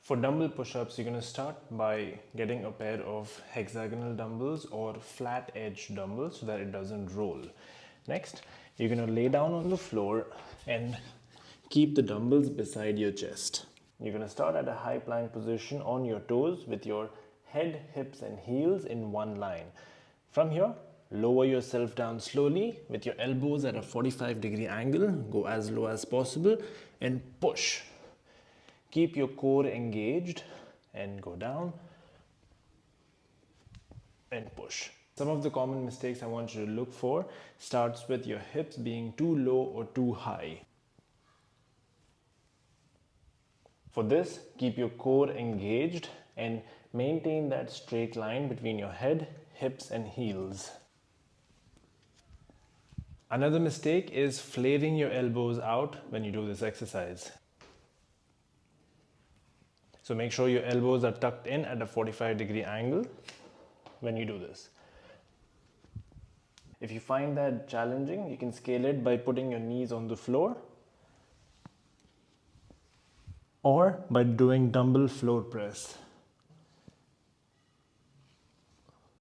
For dumbbell push-ups, you're going to start by getting a pair of hexagonal dumbbells or flat edge dumbbells so that it doesn't roll. Next, you're going to lay down on the floor and keep the dumbbells beside your chest. You're going to start at a high plank position on your toes with your head, hips and heels in one line. From here, lower yourself down slowly with your elbows at a 45-degree angle. Go as low as possible and push. Keep your core engaged and go down and push. Some of the common mistakes I want you to look for starts with your hips being too low or too high. For this, keep your core engaged and maintain that straight line between your head, hips and heels. Another mistake is flaring your elbows out when you do this exercise. So make sure your elbows are tucked in at a 45-degree angle when you do this. If you find that challenging, you can scale it by putting your knees on the floor or by doing dumbbell floor press.